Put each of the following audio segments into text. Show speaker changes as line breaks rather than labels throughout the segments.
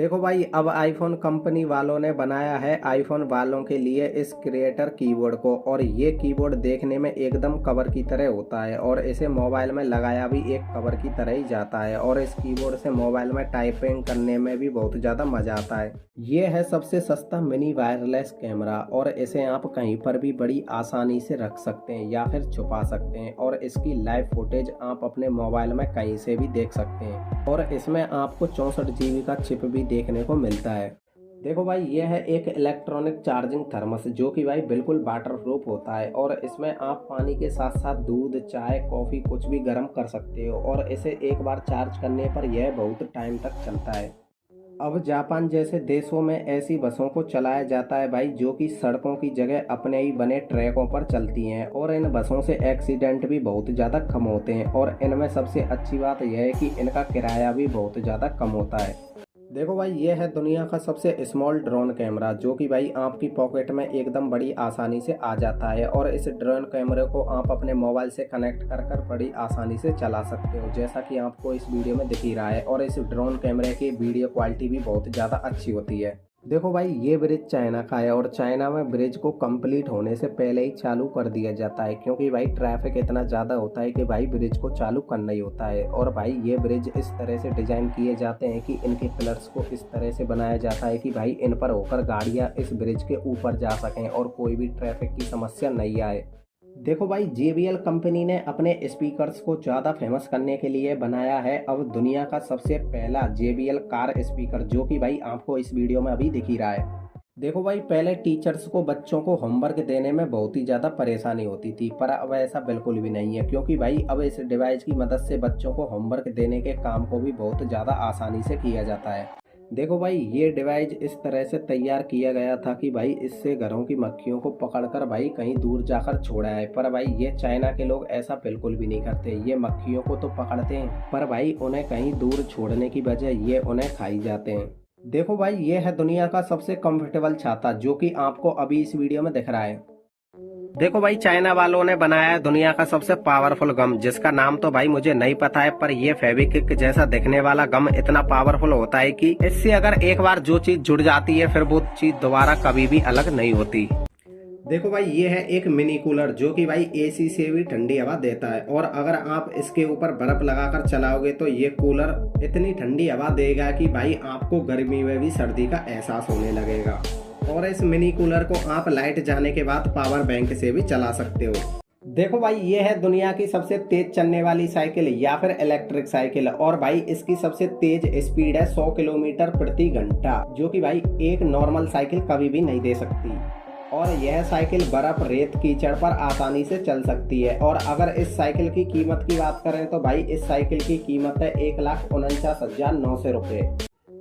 देखो भाई, अब आईफोन कंपनी वालों ने बनाया है आईफोन वालों के लिए इस क्रिएटर कीबोर्ड को। और ये कीबोर्ड देखने में एकदम कवर की तरह होता है और इसे मोबाइल में लगाया भी एक कवर की तरह ही जाता है। और इस कीबोर्ड से मोबाइल में टाइपिंग करने में भी बहुत ज़्यादा मज़ा आता है। ये है सबसे सस्ता मिनी वायरलेस कैमरा और इसे आप कहीं पर भी बड़ी आसानी से रख सकते हैं या फिर छुपा सकते हैं। और इसकी लाइव फुटेज आप अपने मोबाइल में कहीं से भी देख सकते हैं। और इसमें आपको 64 GB का चिप भी देखने को मिलता है। देखो भाई, यह है एक इलेक्ट्रॉनिक चार्जिंग थर्मस जो कि भाई बिल्कुल वाटर प्रूफ होता है। और इसमें आप पानी के साथ साथ दूध, चाय, कॉफ़ी कुछ भी गर्म कर सकते हो। और इसे एक बार चार्ज करने पर यह बहुत टाइम तक चलता है। अब जापान जैसे देशों में ऐसी बसों को चलाया जाता है भाई, जो कि सड़कों की जगह अपने ही बने ट्रैकों पर चलती हैं। और इन बसों से एक्सीडेंट भी बहुत ज़्यादा कम होते हैं। और इनमें सबसे अच्छी बात यह है कि इनका किराया भी बहुत ज़्यादा कम होता है। देखो भाई, ये है दुनिया का सबसे स्मॉल ड्रोन कैमरा जो कि भाई आपकी पॉकेट में एकदम बड़ी आसानी से आ जाता है। और इस ड्रोन कैमरे को आप अपने मोबाइल से कनेक्ट कर कर बड़ी आसानी से चला सकते हो, जैसा कि आपको इस वीडियो में दिख ही रहा है। और इस ड्रोन कैमरे की वीडियो क्वालिटी भी बहुत ज़्यादा अच्छी होती है। देखो भाई, ये ब्रिज चाइना का है और चाइना में ब्रिज को कंप्लीट होने से पहले ही चालू कर दिया जाता है, क्योंकि भाई ट्रैफिक इतना ज़्यादा होता है कि भाई ब्रिज को चालू करना ही होता है। और भाई ये ब्रिज इस तरह से डिज़ाइन किए जाते हैं कि इनके पिलर्स को इस तरह से बनाया जाता है कि भाई इन पर होकर गाड़ियाँ इस ब्रिज के ऊपर जा सकें और कोई भी ट्रैफिक की समस्या नहीं आए। देखो भाई, JBL कंपनी ने अपने स्पीकर्स को ज़्यादा फेमस करने के लिए बनाया है अब दुनिया का सबसे पहला JBL कार स्पीकर, जो कि भाई आपको इस वीडियो में अभी दिख ही रहा है। देखो भाई, पहले टीचर्स को बच्चों को होमवर्क देने में बहुत ही ज़्यादा परेशानी होती थी, पर अब ऐसा बिल्कुल भी नहीं है, क्योंकि भाई अब इस डिवाइस की मदद से बच्चों को होमवर्क देने के काम को भी बहुत ज़्यादा आसानी से किया जाता है। देखो भाई, ये डिवाइस इस तरह से तैयार किया गया था कि भाई इससे घरों की मक्खियों को पकड़कर भाई कहीं दूर जाकर छोड़ा है। पर भाई ये चाइना के लोग ऐसा बिल्कुल भी नहीं करते। ये मक्खियों को तो पकड़ते हैं, पर भाई उन्हें कहीं दूर छोड़ने की बजाय ये उन्हें खाई जाते हैं। देखो भाई, ये है दुनिया का सबसे कंफर्टेबल छाता जो कि आपको अभी इस वीडियो में दिख रहा है। देखो भाई, चाइना वालों ने बनाया है दुनिया का सबसे पावरफुल गम, जिसका नाम तो भाई मुझे नहीं पता है, पर ये फेविक्विक जैसा दिखने वाला गम इतना पावरफुल होता है कि इससे अगर एक बार जो चीज जुड़ जाती है फिर वो चीज दोबारा कभी भी अलग नहीं होती। देखो भाई, ये है एक मिनी कूलर जो कि भाई AC से भी ठंडी हवा देता है। और अगर आप इसके ऊपर बर्फ लगाकर चलाओगे तो ये कूलर इतनी ठंडी हवा देगा कि भाई आपको गर्मी में भी सर्दी का एहसास होने लगेगा। और इस मिनी कूलर को आप लाइट जाने के बाद पावर बैंक से भी चला सकते हो। देखो भाई, ये है दुनिया की सबसे तेज चलने वाली साइकिल या फिर इलेक्ट्रिक साइकिल। और भाई इसकी सबसे तेज स्पीड है 100 किलोमीटर प्रति घंटा, जो कि भाई एक नॉर्मल साइकिल कभी भी नहीं दे सकती। और यह साइकिल बर्फ, रेत, कीचड़ पर आसानी से चल सकती है। और अगर इस साइकिल की कीमत की बात करें तो भाई इस साइकिल की कीमत है 1,49,900 रुपये।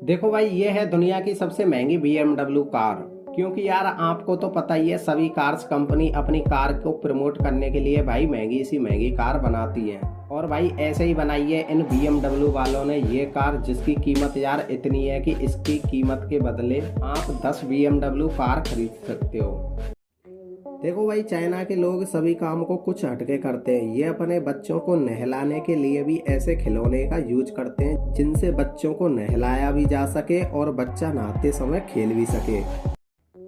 देखो भाई, ये है दुनिया की सबसे महंगी BMW कार, क्योंकि यार आपको तो पता ही है सभी कार्स कंपनी अपनी कार को प्रमोट करने के लिए भाई महंगी सी महंगी कार बनाती है। और भाई ऐसे ही बनाई है इन BMW वालों ने ये कार, जिसकी कीमत यार इतनी है कि इसकी कीमत के बदले आप 10 BMW कार खरीद सकते हो। देखो भाई, चाइना के लोग सभी काम को कुछ हटके करते हैं। ये अपने बच्चों को नहलाने के लिए भी ऐसे खिलौने का यूज करते हैं जिनसे बच्चों को नहलाया भी जा सके और बच्चा नहाते समय खेल भी सके।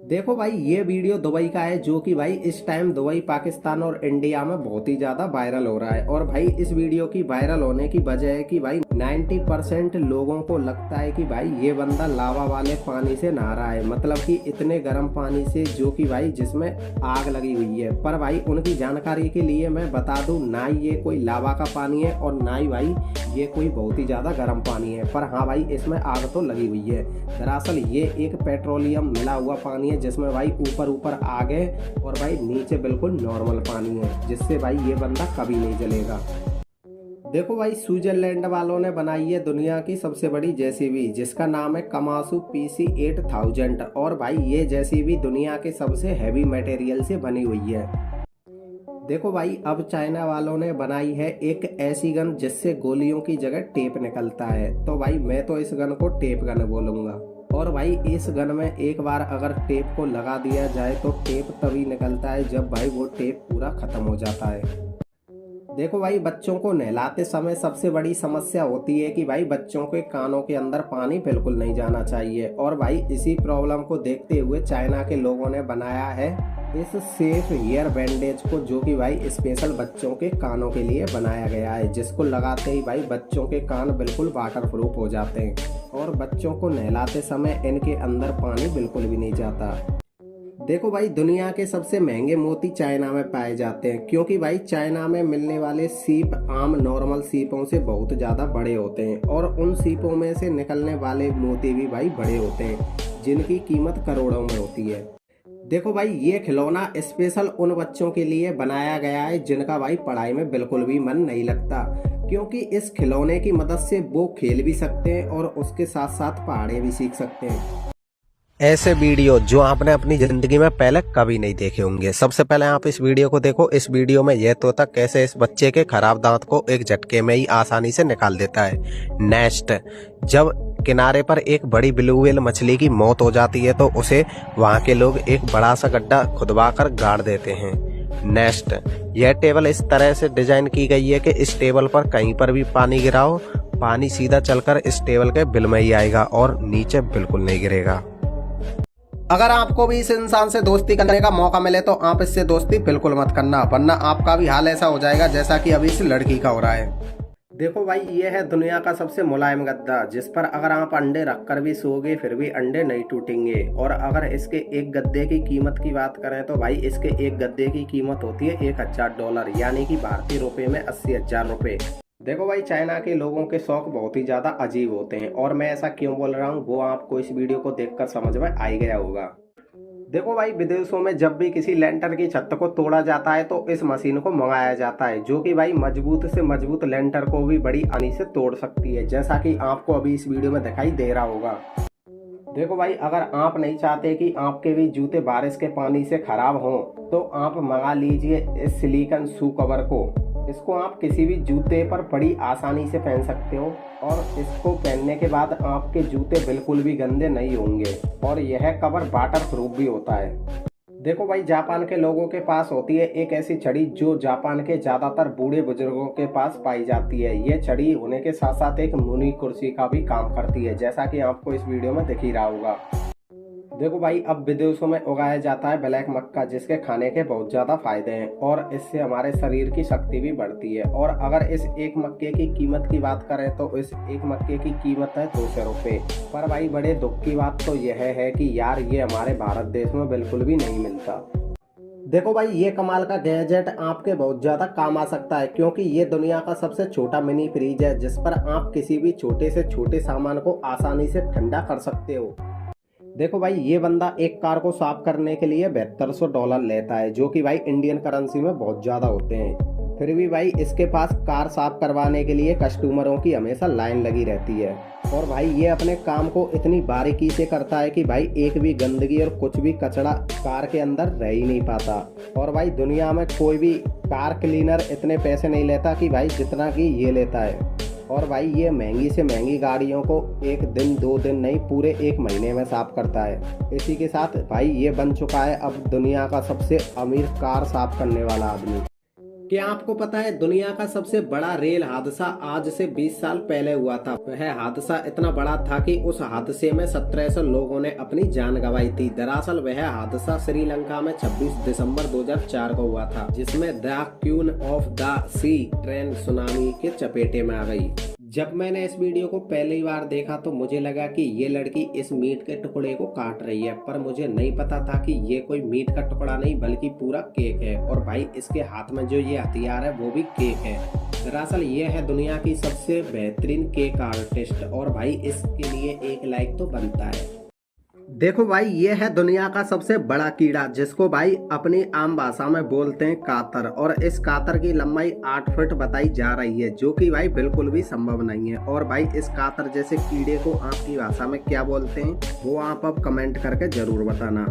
देखो भाई, ये वीडियो दुबई का है जो कि भाई इस टाइम दुबई, पाकिस्तान और इंडिया में बहुत ही ज्यादा वायरल हो रहा है। और भाई इस वीडियो की वायरल होने की वजह है कि भाई 90% लोगों को लगता है कि भाई ये बंदा लावा वाले पानी से नहा रहा है, मतलब कि इतने गर्म पानी से जो कि भाई जिसमें आग लगी हुई है। पर भाई उनकी जानकारी के लिए मैं बता दूं, ना ही ये कोई लावा का पानी है और ना ही भाई ये कोई बहुत ही ज्यादा गर्म पानी है। पर हाँ भाई, इसमें आग तो लगी हुई है। दरअसल ये एक पेट्रोलियम मिला हुआ पानी है जिसमें भाई ऊपर ऊपर आग है और भाई नीचे बिल्कुल नॉर्मल पानी है, जिससे भाई ये बंदा कभी नहीं जलेगा। देखो भाई, स्विट्जरलैंड वालों ने बनाई है दुनिया की सबसे बड़ी JCB, जिसका नाम है कमासू PC 8000। और भाई ये JCB दुनिया के सबसे हैवी मटेरियल से बनी हुई है। देखो भाई, अब चाइना वालों ने बनाई है एक ऐसी गन जिससे गोलियों की जगह टेप निकलता है। तो भाई मैं तो इस गन को टेप गन बोलूंगा। और भाई इस गन में एक बार अगर टेप को लगा दिया जाए तो टेप तभी निकलता है जब भाई वो टेप पूरा खत्म हो जाता है। देखो भाई, बच्चों को नहलाते समय सबसे बड़ी समस्या होती है कि भाई बच्चों के कानों के अंदर पानी बिल्कुल नहीं जाना चाहिए। और भाई इसी प्रॉब्लम को देखते हुए चाइना के लोगों ने बनाया है इस सेफ ईयर बैंडेज को, जो कि भाई स्पेशल बच्चों के कानों के लिए बनाया गया है, जिसको लगाते ही भाई बच्चों के कान बिल्कुल वाटर प्रूफ हो जाते हैं और बच्चों को नहलाते समय इनके अंदर पानी बिल्कुल भी नहीं जाता। देखो भाई, दुनिया के सबसे महंगे मोती चाइना में पाए जाते हैं, क्योंकि भाई चाइना में मिलने वाले सीप आम नॉर्मल सीपों से बहुत ज़्यादा बड़े होते हैं और उन सीपों में से निकलने वाले मोती भी भाई बड़े होते हैं, जिनकी कीमत करोड़ों में होती है। देखो भाई, ये खिलौना स्पेशल उन बच्चों के लिए बनाया गया है जिनका भाई पढ़ाई में बिल्कुल भी मन नहीं लगता, क्योंकि इस खिलौने की मदद से वो खेल भी सकते हैं और उसके साथ साथ पहाड़े भी सीख सकते हैं। ऐसे वीडियो जो आपने अपनी जिंदगी में पहले कभी नहीं देखे होंगे। सबसे पहले आप इस वीडियो को देखो। इस वीडियो में यह तोता कैसे इस बच्चे के खराब दांत को एक झटके में ही आसानी से निकाल देता है। नेक्स्ट, जब किनारे पर एक बड़ी ब्लू व्हेल मछली की मौत हो जाती है तो उसे वहां के लोग एक बड़ा सा गड्ढा खुदवा कर गाड़ देते हैं। नेक्स्ट, यह टेबल इस तरह से डिजाइन की गई है कि इस टेबल पर कहीं पर भी पानी गिराओ, पानी सीधा चलकर इस टेबल के बिल में ही आएगा और नीचे बिल्कुल नहीं गिरेगा। अगर आपको भी इस इंसान से दोस्ती करने का मौका मिले तो आप इससे दोस्ती बिल्कुल मत करना, वरना आपका भी हाल ऐसा हो जाएगा जैसा कि अभी इस लड़की का हो रहा है। देखो भाई, ये है दुनिया का सबसे मुलायम गद्दा, जिस पर अगर आप अंडे रखकर भी सोओगे फिर भी अंडे नहीं टूटेंगे। और अगर इसके एक गद्दे की कीमत की बात करें तो भाई इसके एक गद्दे की कीमत होती है $1000, यानी कि भारतीय रुपए में 80,000 रुपए। देखो भाई, चाइना के लोगों के शौक बहुत ही ज़्यादा अजीब होते हैं और मैं ऐसा क्यों बोल रहा हूँ वो आपको इस वीडियो को देखकर समझ में आ ही गया होगा। देखो भाई, विदेशों में जब भी किसी लेंटर की छत को तोड़ा जाता है तो इस मशीन को मंगाया जाता है, जो कि भाई मजबूत से मजबूत लेंटर को भी बड़ी आसानी से तोड़ सकती है, जैसा कि आपको अभी इस वीडियो में दिखाई दे रहा होगा। देखो भाई, अगर आप नहीं चाहते कि आपके भी जूते बारिश के पानी से खराब हों तो आप मंगा लीजिए इस सिलिकॉन शू कवर को। इसको आप किसी भी जूते पर बड़ी आसानी से पहन सकते हो और इसको पहनने के बाद आपके जूते बिल्कुल भी गंदे नहीं होंगे और यह कवर वाटर प्रूफ भी होता है। देखो भाई, जापान के लोगों के पास होती है एक ऐसी छड़ी जो जापान के ज्यादातर बूढ़े बुजुर्गों के पास पाई जाती है। ये छड़ी होने के साथ साथ एक मुनि कुर्सी का भी काम करती है, जैसा कि आपको इस वीडियो में दिख ही रहा होगा। देखो भाई, अब विदेशों में उगाया जाता है ब्लैक मक्का, जिसके खाने के बहुत ज़्यादा फायदे हैं और इससे हमारे शरीर की शक्ति भी बढ़ती है। और अगर इस एक मक्के की कीमत की बात करें तो इस एक मक्के की कीमत है 200 रुपये। पर भाई बड़े दुख की बात तो यह है कि यार ये हमारे भारत देश में बिल्कुल भी नहीं मिलता। देखो भाई, ये कमाल का गैजेट आपके बहुत ज़्यादा काम आ सकता है, क्योंकि ये दुनिया का सबसे छोटा मिनी फ्रीज है जिस पर आप किसी भी छोटे से छोटे सामान को आसानी से ठंडा कर सकते हो। देखो भाई, ये बंदा एक कार को साफ करने के लिए $7200 लेता है, जो कि भाई इंडियन करेंसी में बहुत ज़्यादा होते हैं। फिर भी भाई इसके पास कार साफ करवाने के लिए कस्टमरों की हमेशा लाइन लगी रहती है। और भाई ये अपने काम को इतनी बारीकी से करता है कि भाई एक भी गंदगी और कुछ भी कचरा कार के अंदर रह ही नहीं पाता। और भाई दुनिया में कोई भी कार क्लीनर इतने पैसे नहीं लेता कि भाई जितना कि ये लेता है। और भाई ये महंगी से महंगी गाड़ियों को एक दिन 2 दिन नहीं पूरे 1 महीने में साफ करता है। इसी के साथ भाई ये बन चुका है अब दुनिया का सबसे अमीर कार साफ करने वाला आदमी। क्या आपको पता है दुनिया का सबसे बड़ा रेल हादसा आज से 20 साल पहले हुआ था। वह हादसा इतना बड़ा था कि उस हादसे में 1700 लोगों ने अपनी जान गंवाई थी। दरअसल वह हादसा श्रीलंका में 26 दिसंबर 2004 को हुआ था, जिसमें the Queen of the Sea train tsunami के चपेटे में आ गई। जब मैंने इस वीडियो को पहली बार देखा तो मुझे लगा कि ये लड़की इस मीट के टुकड़े को काट रही है, पर मुझे नहीं पता था कि ये कोई मीट का टुकड़ा नहीं बल्कि पूरा केक है। और भाई इसके हाथ में जो ये हथियार है वो भी केक है। दरअसल ये है दुनिया की सबसे बेहतरीन केक आर्टिस्ट और भाई इसके लिए 1 लाइक तो बनता है। देखो भाई, ये है दुनिया का सबसे बड़ा कीड़ा, जिसको भाई अपनी आम भाषा में बोलते हैं कातर। और इस कातर की लंबाई 8 फीट बताई जा रही है, जो कि भाई बिल्कुल भी संभव नहीं है। और भाई इस कातर जैसे कीड़े को आपकी भाषा में क्या बोलते हैं वो आप अब कमेंट करके जरूर बताना।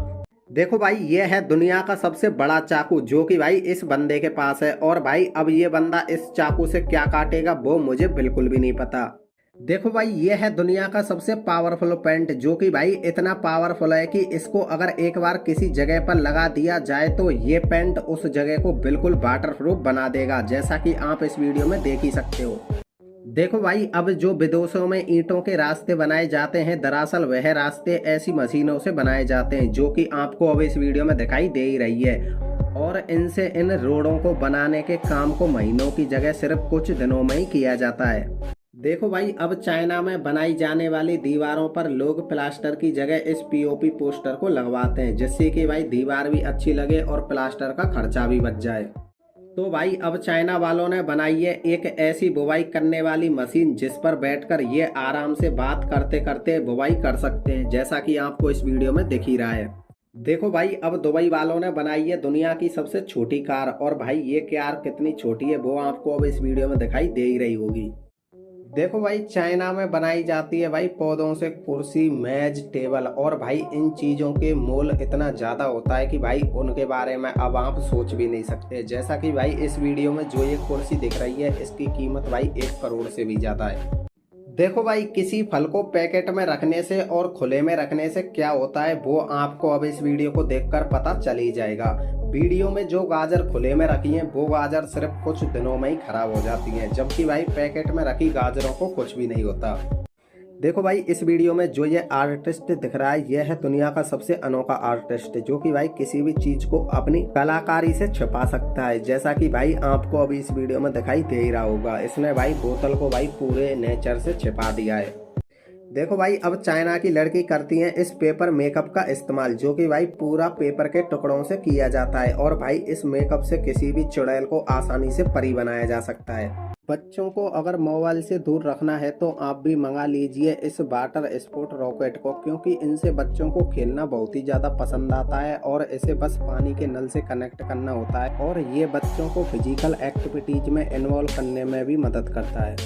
देखो भाई, ये है दुनिया का सबसे बड़ा चाकू, जो कि भाई इस बंदे के पास है। और भाई अब ये बंदा इस चाकू से क्या काटेगा वो मुझे बिल्कुल भी नहीं पता। देखो भाई, ये है दुनिया का सबसे पावरफुल पेंट, जो कि भाई इतना पावरफुल है कि इसको अगर एक बार किसी जगह पर लगा दिया जाए तो ये पेंट उस जगह को बिल्कुल वाटर प्रूफ बना देगा, जैसा कि आप इस वीडियो में देख ही सकते हो। देखो भाई, अब जो विदेशों में ईंटों के रास्ते बनाए जाते हैं, दरअसल वह रास्ते ऐसी मशीनों से बनाए जाते हैं जो कि आपको अब इस वीडियो में दिखाई दे ही रही है। और इनसे इन रोडों को बनाने के काम को महीनों की जगह सिर्फ कुछ दिनों में ही किया जाता है। देखो भाई, अब चाइना में बनाई जाने वाली दीवारों पर लोग प्लास्टर की जगह इस पीओपी पोस्टर को लगवाते हैं, जिससे कि भाई दीवार भी अच्छी लगे और प्लास्टर का खर्चा भी बच जाए। तो भाई अब चाइना वालों ने बनाई है एक ऐसी बुवाई करने वाली मशीन, जिस पर बैठकर ये आराम से बात करते करते बुवाई कर सकते हैं, जैसा कि आपको इस वीडियो में दिख ही रहा है। देखो भाई, अब दुबई वालों ने बनाई है दुनिया की सबसे छोटी कार, और भाई ये कार कितनी छोटी है वो आपको अब इस वीडियो में दिखाई दे ही रही होगी। देखो भाई, चाइना में बनाई जाती है भाई पौधों से कुर्सी, मेज, टेबल, और भाई इन चीज़ों के मोल इतना ज़्यादा होता है कि भाई उनके बारे में अब आप सोच भी नहीं सकते। जैसा कि भाई इस वीडियो में जो ये कुर्सी दिख रही है, इसकी कीमत भाई 1 करोड़ से भी ज़्यादा है। देखो भाई, किसी फल को पैकेट में रखने से और खुले में रखने से क्या होता है वो आपको अब इस वीडियो को देखकर पता चल ही जाएगा। वीडियो में जो गाजर खुले में रखी है वो गाजर सिर्फ कुछ दिनों में ही खराब हो जाती है, जबकि भाई पैकेट में रखी गाजरों को कुछ भी नहीं होता। देखो भाई, इस वीडियो में जो ये आर्टिस्ट दिख रहा है, यह है दुनिया का सबसे अनोखा आर्टिस्ट, जो कि भाई किसी भी चीज को अपनी कलाकारी से छिपा सकता है, जैसा कि भाई आपको अभी इस वीडियो में दिखाई दे ही रहा होगा। इसने भाई बोतल को भाई पूरे नेचर से छिपा दिया है। देखो भाई, अब चाइना की लड़की करती हैं इस पेपर मेकअप का इस्तेमाल, जो कि भाई पूरा पेपर के टुकड़ों से किया जाता है, और भाई इस मेकअप से किसी भी चुड़ैल को आसानी से परी बनाया जा सकता है। बच्चों को अगर मोबाइल से दूर रखना है तो आप भी मंगा लीजिए इस वाटर स्पोर्ट रॉकेट को, क्योंकि इनसे बच्चों को खेलना बहुत ही ज़्यादा पसंद आता है, और इसे बस पानी के नल से कनेक्ट करना होता है, और ये बच्चों को फिजिकल एक्टिविटीज में इन्वॉल्व करने में भी मदद करता है।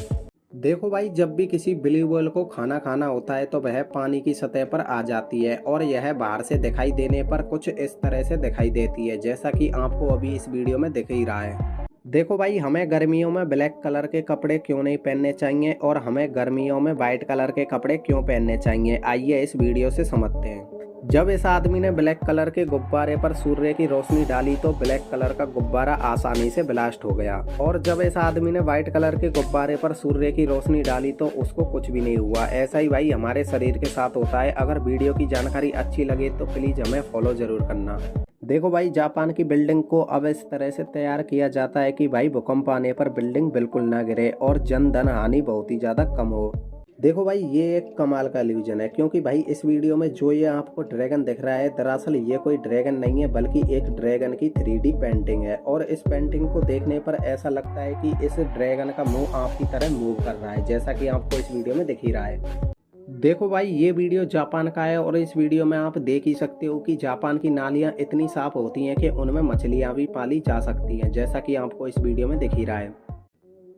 देखो भाई, जब भी किसी बिली व्हेल को खाना खाना होता है तो वह पानी की सतह पर आ जाती है, और यह बाहर से दिखाई देने पर कुछ इस तरह से दिखाई देती है, जैसा कि आपको अभी इस वीडियो में दिख ही रहा है। देखो भाई, हमें गर्मियों में ब्लैक कलर के कपड़े क्यों नहीं पहनने चाहिए, और हमें गर्मियों में वाइट कलर के कपड़े क्यों पहनने चाहिए, आइए इस वीडियो से समझते हैं। जब इस आदमी ने ब्लैक कलर के गुब्बारे पर सूर्य की रोशनी डाली तो ब्लैक कलर का गुब्बारा आसानी से ब्लास्ट हो गया, और जब इस आदमी ने व्हाइट कलर के गुब्बारे पर सूर्य की रोशनी डाली तो उसको कुछ भी नहीं हुआ। ऐसा ही भाई हमारे शरीर के साथ होता है। अगर वीडियो की जानकारी अच्छी लगे तो प्लीज हमें फॉलो जरूर करना। देखो भाई, जापान की बिल्डिंग को अब इस तरह से तैयार किया जाता है कि भाई भूकंप आने पर बिल्डिंग बिल्कुल ना गिरे और जन धन हानि बहुत ही ज्यादा कम हो। देखो भाई, ये एक कमाल का इल्यूजन है, क्योंकि भाई इस वीडियो में जो ये आपको ड्रैगन दिख रहा है, दरअसल ये कोई ड्रैगन नहीं है बल्कि एक ड्रैगन की 3D पेंटिंग है, और इस पेंटिंग को देखने पर ऐसा लगता है कि इस ड्रैगन का मुंह आपकी तरह मूव कर रहा है, जैसा कि आपको इस वीडियो में दिख ही रहा है। देखो भाई, ये वीडियो जापान का है, और इस वीडियो में आप देख ही सकते हो कि जापान की नालियां इतनी साफ होती हैं कि उनमें मछलियां भी पाली जा सकती हैं, जैसा कि आपको इस वीडियो में दिख ही रहा है।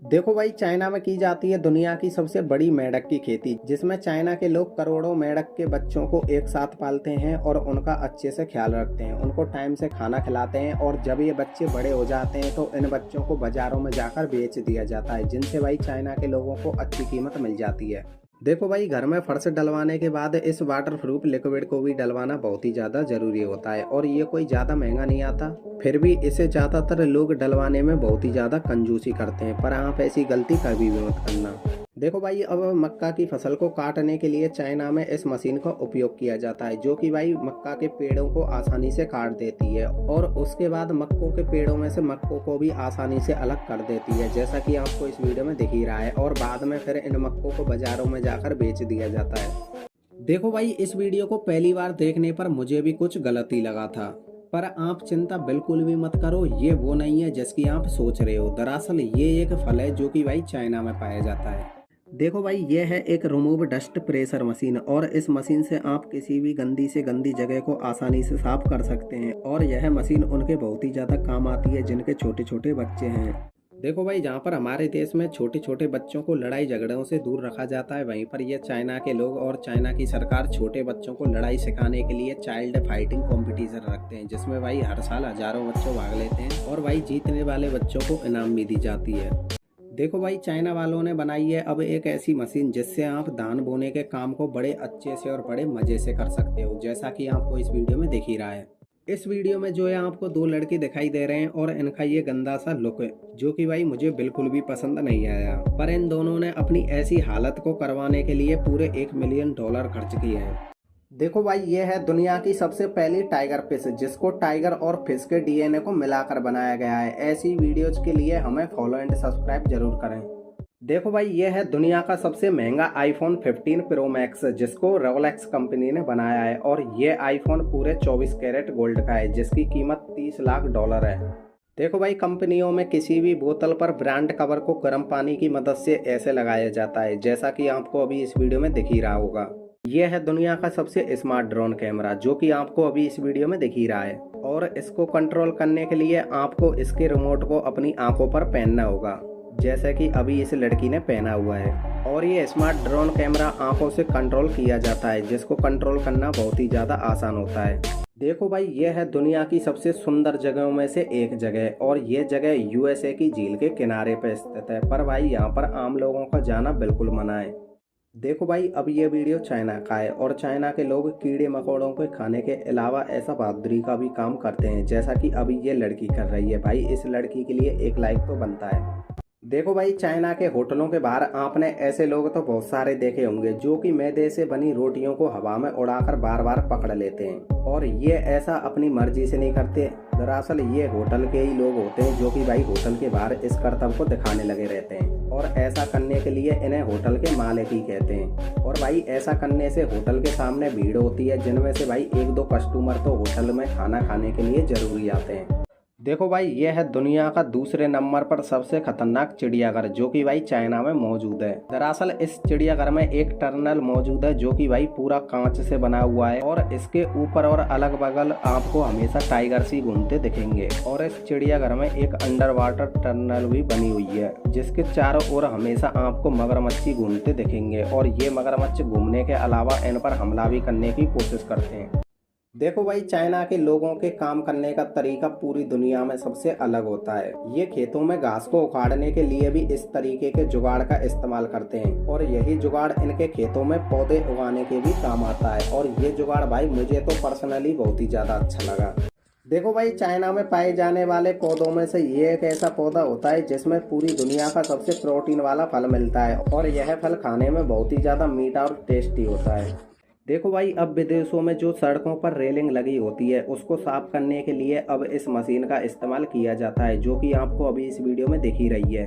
देखो भाई, चाइना में की जाती है दुनिया की सबसे बड़ी मेंढक की खेती, जिसमें चाइना के लोग करोड़ों मेंढक के बच्चों को एक साथ पालते हैं और उनका अच्छे से ख्याल रखते हैं, उनको टाइम से खाना खिलाते हैं, और जब ये बच्चे बड़े हो जाते हैं तो इन बच्चों को बाजारों में जाकर बेच दिया जाता है, जिनसे भाई चाइना के लोगों को अच्छी कीमत मिल जाती है। देखो भाई, घर में फर्श डलवाने के बाद इस वाटर प्रूफ लिक्विड को भी डलवाना बहुत ही ज़्यादा ज़रूरी होता है, और ये कोई ज़्यादा महंगा नहीं आता, फिर भी इसे ज़्यादातर लोग डलवाने में बहुत ही ज़्यादा कंजूसी करते हैं, पर आप ऐसी गलती कभी भी मत करना। देखो भाई, अब मक्का की फसल को काटने के लिए चाइना में इस मशीन का उपयोग किया जाता है, जो कि भाई मक्का के पेड़ों को आसानी से काट देती है, और उसके बाद मक्कों के पेड़ों में से मक्कों को भी आसानी से अलग कर देती है, जैसा कि आपको इस वीडियो में दिख ही रहा है, और बाद में फिर इन मक्कों को बाजारों में जाकर बेच दिया जाता है। देखो भाई, इस वीडियो को पहली बार देखने पर मुझे भी कुछ गलत ही लगा था, पर आप चिंता बिल्कुल भी मत करो, ये वो नहीं है जिसकी आप सोच रहे हो। दरअसल ये एक फल है जो कि भाई चाइना में पाया जाता है। देखो भाई, ये है एक रिमूव डस्ट प्रेशर मशीन, और इस मशीन से आप किसी भी गंदी से गंदी जगह को आसानी से साफ कर सकते हैं, और यह मशीन उनके बहुत ही ज़्यादा काम आती है जिनके छोटे छोटे बच्चे हैं। देखो भाई, जहाँ पर हमारे देश में छोटे छोटे बच्चों को लड़ाई झगड़ों से दूर रखा जाता है, वहीं पर यह चाइना के लोग और चाइना की सरकार छोटे बच्चों को लड़ाई सिखाने के लिए चाइल्ड फाइटिंग कंपटीशन रखते हैं, जिसमें भाई हर साल हजारों बच्चों भाग लेते हैं, और भाई जीतने वाले बच्चों को इनाम भी दी जाती है। देखो भाई, चाइना वालों ने बनाई है अब एक ऐसी मशीन जिससे आप धान बोने के काम को बड़े अच्छे से और बड़े मज़े से कर सकते हो, जैसा कि आपको इस वीडियो में दिख ही रहा है। इस वीडियो में जो है आपको दो लड़के दिखाई दे रहे हैं और इनका ये गंदा सा लुक है, जो कि भाई मुझे बिल्कुल भी पसंद नहीं आया। पर इन दोनों ने अपनी ऐसी हालत को करवाने के लिए पूरे $1 मिलियन खर्च किए हैं। देखो भाई, ये है दुनिया की सबसे पहली टाइगर फिश, जिसको टाइगर और फिश के डीएनए को मिलाकर बनाया गया है। ऐसी वीडियोज के लिए हमें फॉलो एंड सब्सक्राइब जरूर करें। देखो भाई, ये है दुनिया का सबसे महंगा आईफोन 15 प्रो मैक्स, जिसको रोलेक्स कंपनी ने बनाया है। और ये आईफोन पूरे 24 कैरेट गोल्ड का है, जिसकी कीमत $30 लाख है। देखो भाई, कंपनियों में किसी भी बोतल पर ब्रांड कवर को गर्म पानी की मदद से ऐसे लगाया जाता है, जैसा कि आपको अभी इस वीडियो में दिख ही रहा होगा। यह है दुनिया का सबसे स्मार्ट ड्रोन कैमरा, जो कि आपको अभी इस वीडियो में दिख ही रहा है। और इसको कंट्रोल करने के लिए आपको इसके रिमोट को अपनी आंखों पर पहनना होगा, जैसे कि अभी इस लड़की ने पहना हुआ है। और ये स्मार्ट ड्रोन कैमरा आंखों से कंट्रोल किया जाता है, जिसको कंट्रोल करना बहुत ही ज़्यादा आसान होता है। देखो भाई, यह है दुनिया की सबसे सुंदर जगहों में से एक जगह, और ये जगह यूएसए की झील के किनारे पर स्थित है। पर भाई, यहाँ पर आम लोगों का जाना बिल्कुल मना है। देखो भाई, अब ये वीडियो चाइना का है और चाइना के लोग कीड़े मकोड़ों को खाने के अलावा ऐसा बहादुरी का भी काम करते हैं, जैसा कि अभी ये लड़की कर रही है। भाई, इस लड़की के लिए एक लाइक तो बनता है। देखो भाई, चाइना के होटलों के बाहर आपने ऐसे लोग तो बहुत सारे देखे होंगे, जो कि मैदे से बनी रोटियों को हवा में उड़ाकर बार बार पकड़ लेते हैं। और ये ऐसा अपनी मर्जी से नहीं करते। दरअसल ये होटल के ही लोग होते हैं, जो कि भाई होटल के बाहर इस करतब को दिखाने लगे रहते हैं। और ऐसा करने के लिए इन्हें होटल के मालिक ही कहते हैं। और भाई, ऐसा करने से होटल के सामने भीड़ होती है, जिनमें से भाई 1-2 कस्टमर तो होटल में खाना खाने के लिए जरूरी आते हैं। देखो भाई, यह है दुनिया का दूसरे नंबर पर सबसे खतरनाक चिड़ियाघर, जो कि भाई चाइना में मौजूद है। दरअसल इस चिड़ियाघर में एक टनल मौजूद है, जो कि भाई पूरा कांच से बना हुआ है। और इसके ऊपर और अलग बगल आपको हमेशा टाइगर्स ही घूमते दिखेंगे। और इस चिड़ियाघर में एक अंडर वाटर टनल भी बनी हुई है, जिसके चारों ओर हमेशा आपको मगरमच्छ घूमते दिखेंगे। और ये मगरमच्छ घूमने के अलावा इन पर हमला भी करने की कोशिश करते हैं। देखो भाई, चाइना के लोगों के काम करने का तरीका पूरी दुनिया में सबसे अलग होता है। ये खेतों में घास को उखाड़ने के लिए भी इस तरीके के जुगाड़ का इस्तेमाल करते हैं। और यही जुगाड़ इनके खेतों में पौधे उगाने के भी काम आता है। और ये जुगाड़ भाई मुझे तो पर्सनली बहुत ही ज्यादा अच्छा लगा। देखो भाई, चाइना में पाए जाने वाले पौधों में से ये एक ऐसा पौधा होता है जिसमें पूरी दुनिया का सबसे प्रोटीन वाला फल मिलता है। और यह फल खाने में बहुत ही ज्यादा मीठा और टेस्टी होता है। देखो भाई, अब विदेशों में जो सड़कों पर रेलिंग लगी होती है, उसको साफ करने के लिए अब इस मशीन का इस्तेमाल किया जाता है, जो कि आपको अभी इस वीडियो में दिख ही रही है।